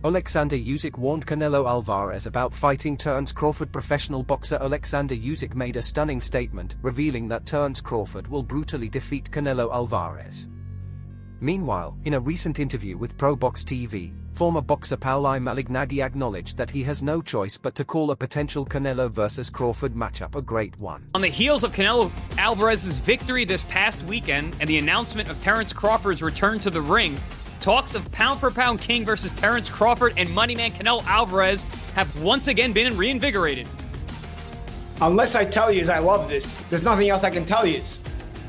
Oleksandr Usyk warned Canelo Álvarez about fighting Terence Crawford. Professional boxer Oleksandr Usyk made a stunning statement, revealing that Terence Crawford will brutally defeat Canelo Álvarez. Meanwhile, in a recent interview with Pro Box TV, former boxer Paulie Malignaggi acknowledged that he has no choice but to call a potential Canelo vs Crawford matchup a great one. On the heels of Canelo Álvarez's victory this past weekend and the announcement of Terence Crawford's return to the ring, talks of pound-for-pound king versus Terence Crawford and moneyman Canelo Álvarez have once again been reinvigorated. Unless I tell you I love this, there's nothing else I can tell you.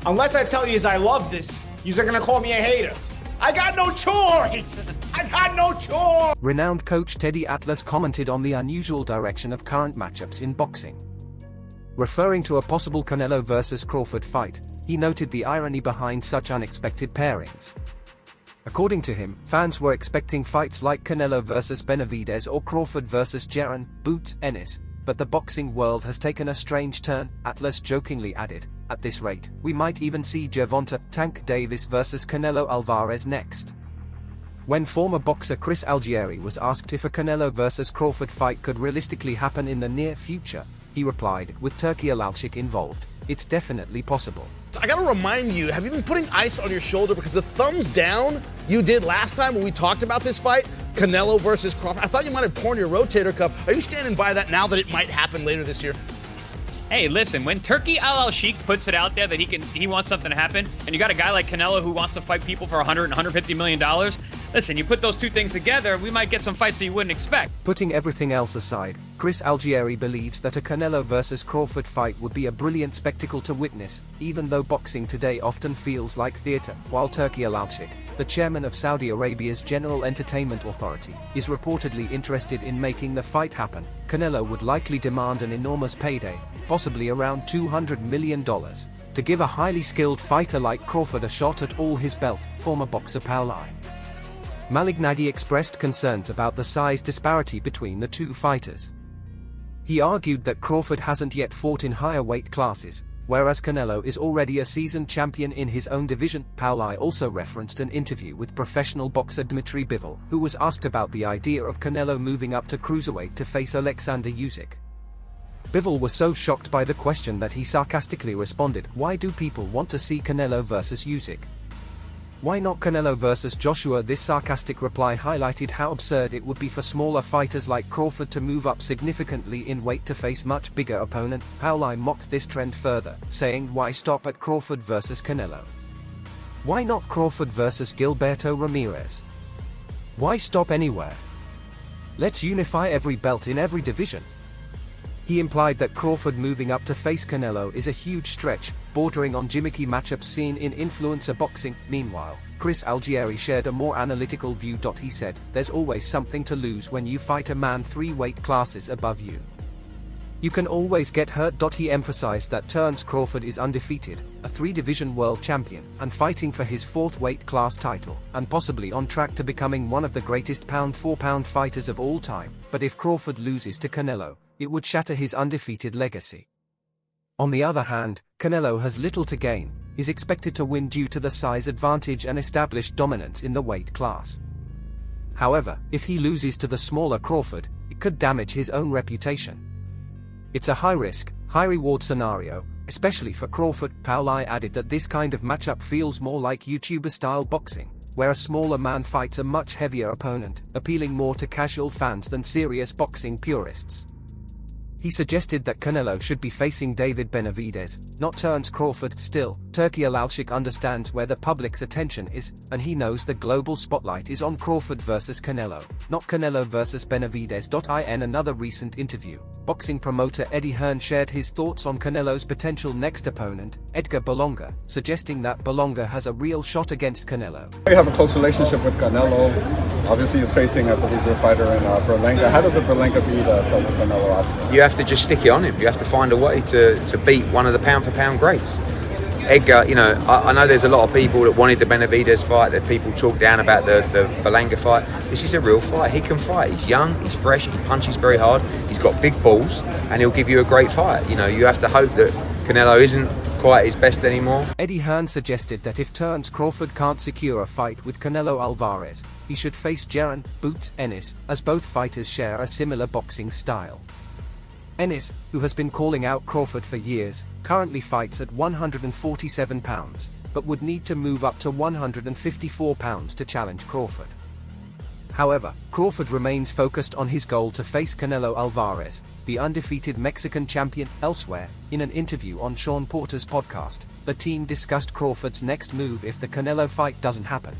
Unless I tell you I love this, you're gonna call me a hater. I got no choice! I got no choice! Renowned coach Teddy Atlas commented on the unusual direction of current matchups in boxing. Referring to a possible Canelo vs Crawford fight, he noted the irony behind such unexpected pairings. According to him, fans were expecting fights like Canelo vs Benavidez or Crawford vs Jaron "Boots" Ennis, but the boxing world has taken a strange turn, Atlas jokingly added. At this rate, we might even see Gervonta "Tank" Davis vs Canelo Álvarez next. When former boxer Chris Algieri was asked if a Canelo vs Crawford fight could realistically happen in the near future, he replied, with Terence Usyk involved, "It's definitely possible." I gotta remind you, have you been putting ice on your shoulder? Because the thumbs down you did last time when we talked about this fight, Canelo versus Crawford, I thought you might have torn your rotator cuff. Are you standing by that now that it might happen later this year? Hey, listen, when Turki Al-Sheikh puts it out there that he wants something to happen, and you got a guy like Canelo who wants to fight people for $100 and $150 million, listen, you put those two things together, we might get some fights that you wouldn't expect. Putting everything else aside, Chris Algieri believes that a Canelo vs Crawford fight would be a brilliant spectacle to witness, even though boxing today often feels like theater, while Terence Crawford, the chairman of Saudi Arabia's General Entertainment Authority, is reportedly interested in making the fight happen. Canelo would likely demand an enormous payday, possibly around $200 million, to give a highly skilled fighter like Crawford a shot at all his belt, former boxer Paulie Malignaggi expressed concerns about the size disparity between the two fighters. He argued that Crawford hasn't yet fought in higher weight classes, whereas Canelo is already a seasoned champion in his own division. Paulie also referenced an interview with professional boxer Dmitry Bivol, who was asked about the idea of Canelo moving up to cruiserweight to face Oleksandr Usyk. Bivol was so shocked by the question that he sarcastically responded, "Why do people want to see Canelo versus Usyk? Why not Canelo vs Joshua?" This sarcastic reply highlighted how absurd it would be for smaller fighters like Crawford to move up significantly in weight to face much bigger opponent. Paulie mocked this trend further, saying, "Why stop at Crawford vs Canelo? Why not Crawford vs Gilberto Ramirez? Why stop anywhere? Let's unify every belt in every division." He implied that Crawford moving up to face Canelo is a huge stretch, bordering on gimmicky matchups seen in influencer boxing. Meanwhile, Chris Algieri shared a more analytical view. He said, "There's always something to lose when you fight a man 3 weight classes above you. You can always get hurt." He emphasized that Terence Crawford is undefeated, a 3-division world champion, and fighting for his 4th weight class title, and possibly on track to becoming one of the greatest pound-for-pound fighters of all time. But if Crawford loses to Canelo, it would shatter his undefeated legacy. On the other hand, Canelo has little to gain, is expected to win due to the size advantage and established dominance in the weight class. However, if he loses to the smaller Crawford, it could damage his own reputation. It's a high-risk, high-reward scenario, especially for Crawford. Paulie added that this kind of matchup feels more like YouTuber-style boxing, where a smaller man fights a much heavier opponent, appealing more to casual fans than serious boxing purists. He suggested that Canelo should be facing David Benavidez, not Terence Crawford. Still, Terence Usyk understands where the public's attention is, and he knows the global spotlight is on Crawford versus Canelo, not Canelo versus Benavidez. In another recent interview, boxing promoter Eddie Hearn shared his thoughts on Canelo's potential next opponent, Edgar Berlanga, suggesting that Berlanga has a real shot against Canelo. You have a close relationship with Canelo. Obviously, he's facing, I believe, your fighter in Berlanga. How does a Berlanga beat Saul Canelo out? You have to just stick it on him. You have to find a way to beat one of the pound-for-pound greats. Edgar, you know, I know there's a lot of people that wanted the Benavidez fight, that people talk down about the Berlanga fight. This is a real fight. He can fight. He's young, he's fresh, he punches very hard, he's got big balls, and he'll give you a great fight. You know, you have to hope that Canelo isn't quite his best anymore. Eddie Hearn suggested that if Terence Crawford can't secure a fight with Canelo Álvarez, he should face Jaron "Boots" Ennis, as both fighters share a similar boxing style. Ennis, who has been calling out Crawford for years, currently fights at 147 pounds, but would need to move up to 154 pounds to challenge Crawford. However, Crawford remains focused on his goal to face Canelo Álvarez, the undefeated Mexican champion. Elsewhere, in an interview on Sean Porter's podcast, the team discussed Crawford's next move if the Canelo fight doesn't happen.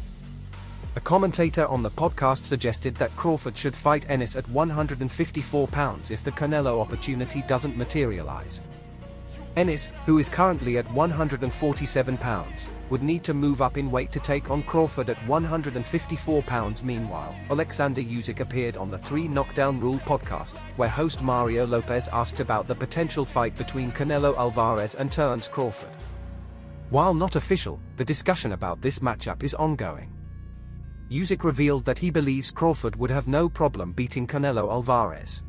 A commentator on the podcast suggested that Crawford should fight Ennis at 154 pounds if the Canelo opportunity doesn't materialize. Ennis, who is currently at 147 pounds, would need to move up in weight to take on Crawford at 154 pounds. Meanwhile, Oleksandr Usyk appeared on the 3 Knockdown Rule podcast, where host Mario Lopez asked about the potential fight between Canelo Álvarez and Terence Crawford. While not official, the discussion about this matchup is ongoing. Usyk revealed that he believes Crawford would have no problem beating Canelo Álvarez.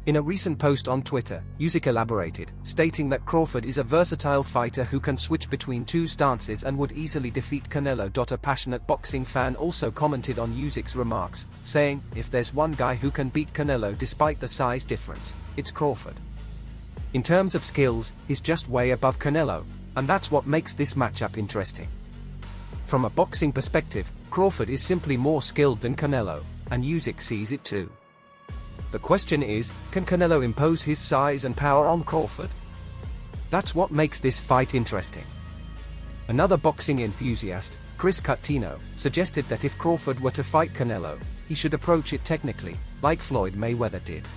In a recent post on Twitter, Usyk elaborated, stating that Crawford is a versatile fighter who can switch between 2 stances and would easily defeat Canelo. A passionate boxing fan also commented on Usyk's remarks, saying, "If there's one guy who can beat Canelo despite the size difference, it's Crawford. In terms of skills, he's just way above Canelo, and that's what makes this matchup interesting." From a boxing perspective, Crawford is simply more skilled than Canelo, and Usyk sees it too. The question is, can Canelo impose his size and power on Crawford? That's what makes this fight interesting. Another boxing enthusiast, Chris Coutinho, suggested that if Crawford were to fight Canelo, he should approach it technically, like Floyd Mayweather did.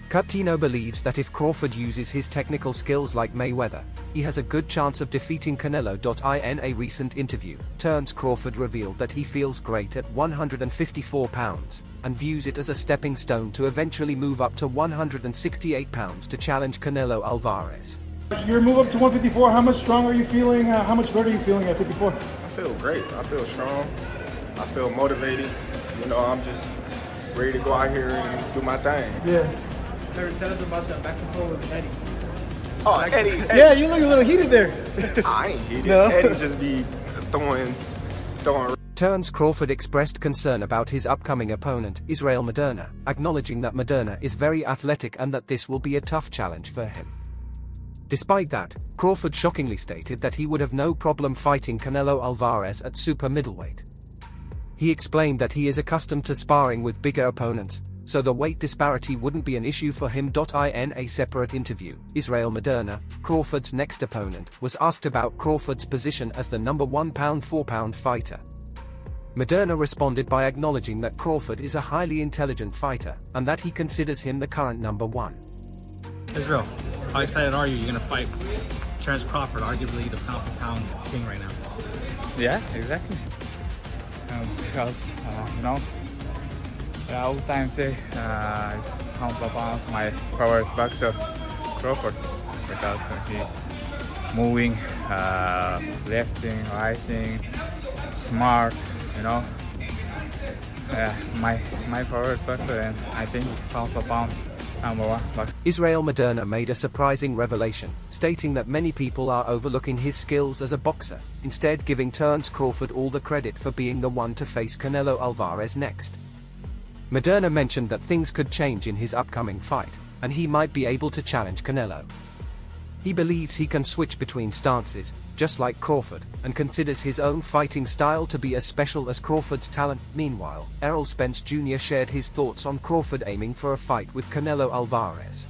Coutinho believes that if Crawford uses his technical skills like Mayweather, he has a good chance of defeating Canelo. In a recent interview, Terence Crawford revealed that he feels great at 154 pounds, and views it as a stepping stone to eventually move up to 168 pounds to challenge Canelo Álvarez. Your move up to 154, how much stronger are you feeling? How much better are you feeling at 54? I feel great. I feel strong. I feel motivated. I'm just ready to go out here and do my thing. Yeah. Tell us about that back and forth with Eddie. Oh, Eddie. Yeah, you look a little heated there. I ain't heated. No? Eddie just be throwing. Terence Crawford expressed concern about his upcoming opponent, Israel Madonna, acknowledging that Madonna is very athletic and that this will be a tough challenge for him. Despite that, Crawford shockingly stated that he would have no problem fighting Canelo Álvarez at super middleweight. He explained that he is accustomed to sparring with bigger opponents, so the weight disparity wouldn't be an issue for him. In a separate interview, Israel Madonna, Crawford's next opponent, was asked about Crawford's position as the #1 pound-for-pound fighter. Madonna responded by acknowledging that Crawford is a highly intelligent fighter, and that he considers him the current #1. Israel, how excited are you? You're going to fight Terence Crawford, arguably the pound-for-pound king right now. Yeah, exactly. Because, I all the time say it's pound for pound my favorite boxer, Crawford, because he moving, lefting, righting, smart, my favorite boxer, and I think it's pound for pound #1 boxer. Israel Madonna made a surprising revelation, stating that many people are overlooking his skills as a boxer, instead giving Terence Crawford all the credit for being the one to face Canelo Álvarez next. Madonna mentioned that things could change in his upcoming fight, and he might be able to challenge Canelo. He believes he can switch between stances, just like Crawford, and considers his own fighting style to be as special as Crawford's talent. Meanwhile, Errol Spence Jr. shared his thoughts on Crawford aiming for a fight with Canelo Álvarez.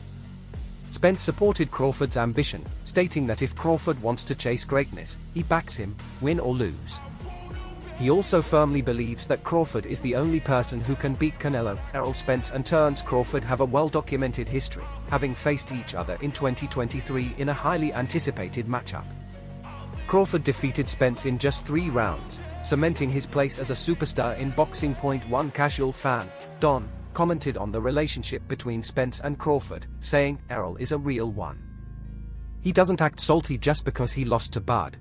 Spence supported Crawford's ambition, stating that if Crawford wants to chase greatness, he backs him, win or lose. He also firmly believes that Crawford is the only person who can beat Canelo. Errol Spence and Terence Crawford have a well-documented history, having faced each other in 2023 in a highly anticipated matchup. Crawford defeated Spence in just 3 rounds, cementing his place as a superstar in boxing. One casual fan, Don, commented on the relationship between Spence and Crawford, saying, "Errol is a real one. He doesn't act salty just because he lost to Bud."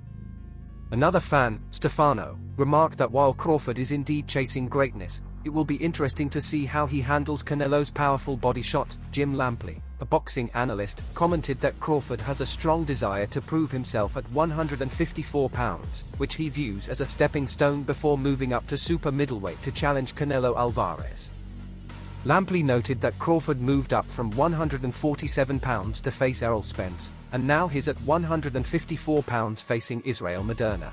Another fan, Stefano, remarked that while Crawford is indeed chasing greatness, it will be interesting to see how he handles Canelo's powerful body shots. Jim Lampley, a boxing analyst, commented that Crawford has a strong desire to prove himself at 154 pounds, which he views as a stepping stone before moving up to super middleweight to challenge Canelo Álvarez. Lampley noted that Crawford moved up from 147 pounds to face Errol Spence, and now he's at 154 pounds facing Israel Moderna.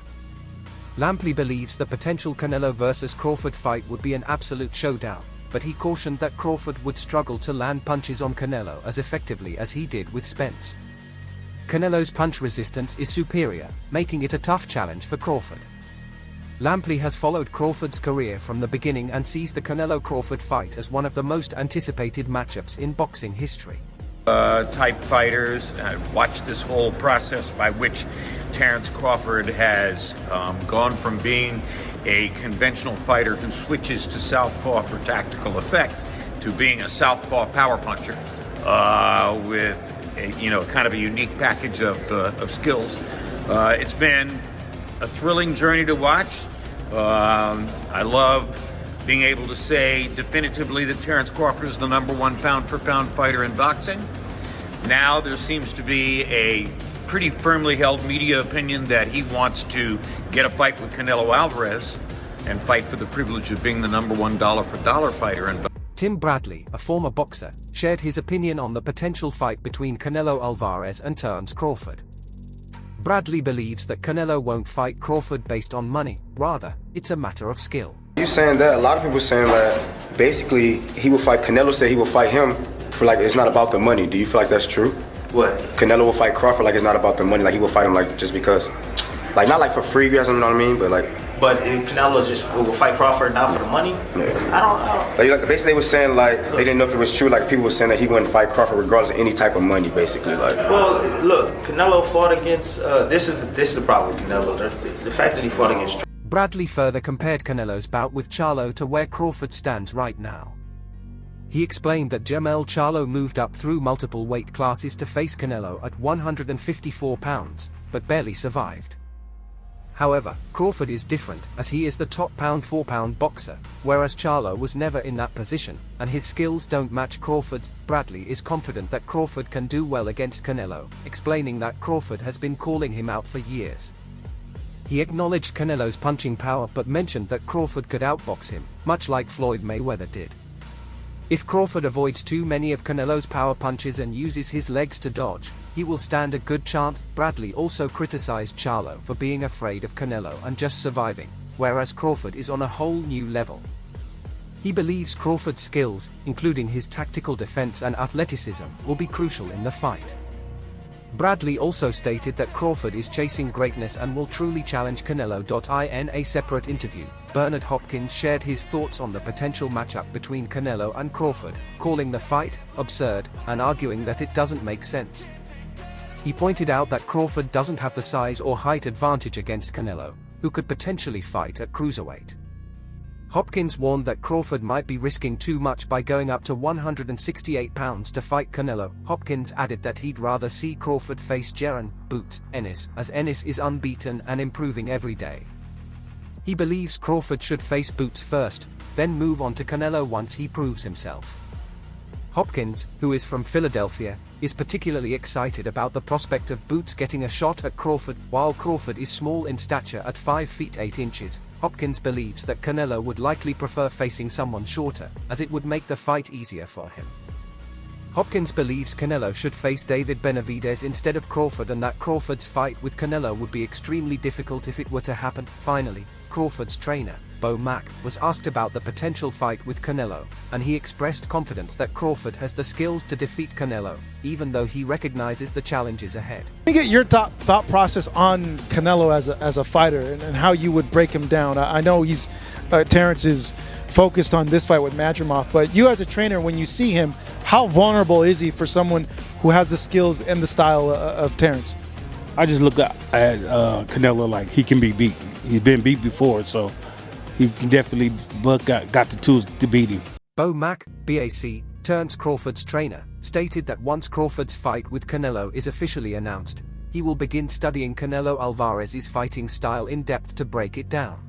Lampley believes the potential Canelo vs Crawford fight would be an absolute showdown, but he cautioned that Crawford would struggle to land punches on Canelo as effectively as he did with Spence. Canelo's punch resistance is superior, making it a tough challenge for Crawford. Lampley has followed Crawford's career from the beginning and sees the Canelo-Crawford fight as one of the most anticipated matchups in boxing history. Type fighters, watch this whole process by which Terence Crawford has gone from being a conventional fighter who switches to southpaw for tactical effect to being a southpaw power puncher with a, kind of a unique package of skills. It's been a thrilling journey to watch. I love being able to say definitively that Terence Crawford is the #1 pound-for-pound fighter in boxing. Now there seems to be a pretty firmly held media opinion that he wants to get a fight with Canelo Álvarez and fight for the privilege of being the #1 dollar-for-dollar fighter in boxing. Tim Bradley, a former boxer, shared his opinion on the potential fight between Canelo Álvarez and Terence Crawford. Bradley believes that Canelo won't fight Crawford based on money, rather, it's a matter of skill. You saying that? A lot of people saying that basically he will fight, Canelo said he will fight him for it's not about the money. Do you feel like that's true? What? Canelo will fight Crawford it's not about the money, he will fight him just because. Not for free, you guys know what I mean, but But if Canelo will fight Crawford not for the money, yeah. I don't. Basically they were saying they didn't know if it was true. People were saying that he wouldn't fight Crawford regardless of any type of money, basically. Well, look, Canelo fought against. This is the problem with Canelo. The fact that he fought against. Bradley further compared Canelo's bout with Charlo to where Crawford stands right now. He explained that Jermell Charlo moved up through multiple weight classes to face Canelo at 154 pounds, but barely survived. However, Crawford is different, as he is the top pound-for-pound boxer, whereas Charlo was never in that position, and his skills don't match Crawford's. Bradley is confident that Crawford can do well against Canelo, explaining that Crawford has been calling him out for years. He acknowledged Canelo's punching power but mentioned that Crawford could outbox him, much like Floyd Mayweather did. If Crawford avoids too many of Canelo's power punches and uses his legs to dodge, he will stand a good chance. Bradley also criticized Charlo for being afraid of Canelo and just surviving, whereas Crawford is on a whole new level. He believes Crawford's skills, including his tactical defense and athleticism, will be crucial in the fight. Bradley also stated that Crawford is chasing greatness and will truly challenge Canelo. In a separate interview, Bernard Hopkins shared his thoughts on the potential matchup between Canelo and Crawford, calling the fight absurd and arguing that it doesn't make sense. He pointed out that Crawford doesn't have the size or height advantage against Canelo, who could potentially fight at cruiserweight. Hopkins warned that Crawford might be risking too much by going up to 168 pounds to fight Canelo. Hopkins added that he'd rather see Crawford face Jaron "Boots" Ennis, as Ennis is unbeaten and improving every day. He believes Crawford should face Boots first, then move on to Canelo once he proves himself. Hopkins, who is from Philadelphia, is particularly excited about the prospect of Boots getting a shot at Crawford. While Crawford is small in stature at 5 feet 8 inches, Hopkins believes that Canelo would likely prefer facing someone shorter, as it would make the fight easier for him. Hopkins believes Canelo should face David Benavidez instead of Crawford and that Crawford's fight with Canelo would be extremely difficult if it were to happen. Finally, Crawford's trainer, Bo Mack, was asked about the potential fight with Canelo, and he expressed confidence that Crawford has the skills to defeat Canelo, even though he recognizes the challenges ahead. Let me get your thought process on Canelo as a fighter and how you would break him down. I know Terence is focused on this fight with Madrimov, but you as a trainer, when you see him, how vulnerable is he for someone who has the skills and the style of Terence? I just look at Canelo like he can be beat. He's been beat before, so he definitely got the tools to beat him. Bo Mack, BAC, Terence Crawford's trainer, stated that once Crawford's fight with Canelo is officially announced, he will begin studying Canelo Álvarez's fighting style in depth to break it down.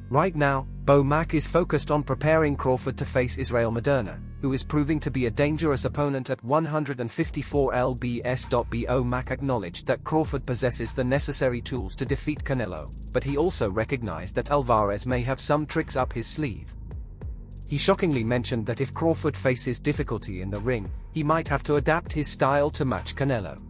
Right now, Bo Mack is focused on preparing Crawford to face Israel Moderna, who is proving to be a dangerous opponent at 154 lbs. Bo Mack acknowledged that Crawford possesses the necessary tools to defeat Canelo, but he also recognized that Álvarez may have some tricks up his sleeve. He shockingly mentioned that if Crawford faces difficulty in the ring, he might have to adapt his style to match Canelo.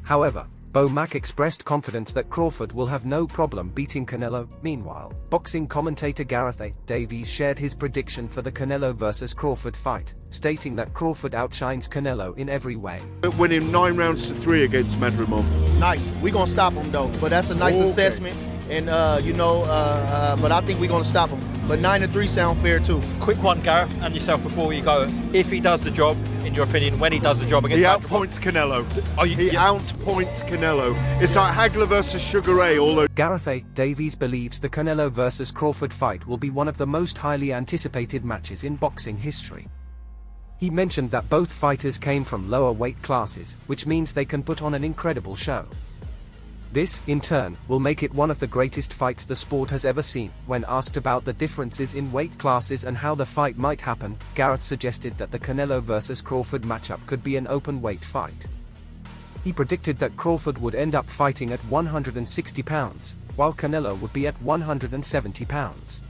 However, Bo Mack expressed confidence that Crawford will have no problem beating Canelo. Meanwhile, boxing commentator Gareth A. Davies shared his prediction for the Canelo vs. Crawford fight, stating that Crawford outshines Canelo in every way. Winning 9 rounds to 3 against Madrimov. Nice. We're going to stop him though, but that's a nice assessment. And, but I think we're going to stop him. But 9-3 sound fair too. Quick one, Gareth, and yourself before you go. If he does the job, in your opinion, when he does the job against outpoints Canelo. He outpoints Canelo. It's like Hagler versus Sugar Ray all over. Gareth A. Davies believes the Canelo vs. Crawford fight will be one of the most highly anticipated matches in boxing history. He mentioned that both fighters came from lower weight classes, which means they can put on an incredible show. This, in turn, will make it one of the greatest fights the sport has ever seen. When asked about the differences in weight classes and how the fight might happen, Gareth suggested that the Canelo vs. Crawford matchup could be an open weight fight. He predicted that Crawford would end up fighting at 160 pounds, while Canelo would be at 170 pounds.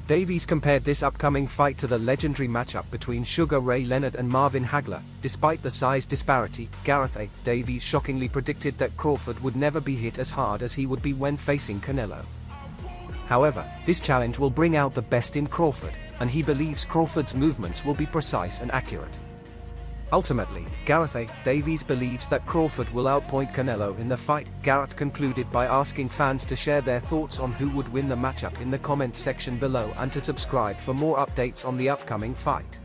Davies compared this upcoming fight to the legendary matchup between Sugar Ray Leonard and Marvin Hagler. Despite the size disparity, Gareth A. Davies shockingly predicted that Crawford would never be hit as hard as he would be when facing Canelo. However, this challenge will bring out the best in Crawford, and he believes Crawford's movements will be precise and accurate. Ultimately, Gareth A. Davies believes that Crawford will outpoint Canelo in the fight. Gareth concluded by asking fans to share their thoughts on who would win the matchup in the comments section below and to subscribe for more updates on the upcoming fight.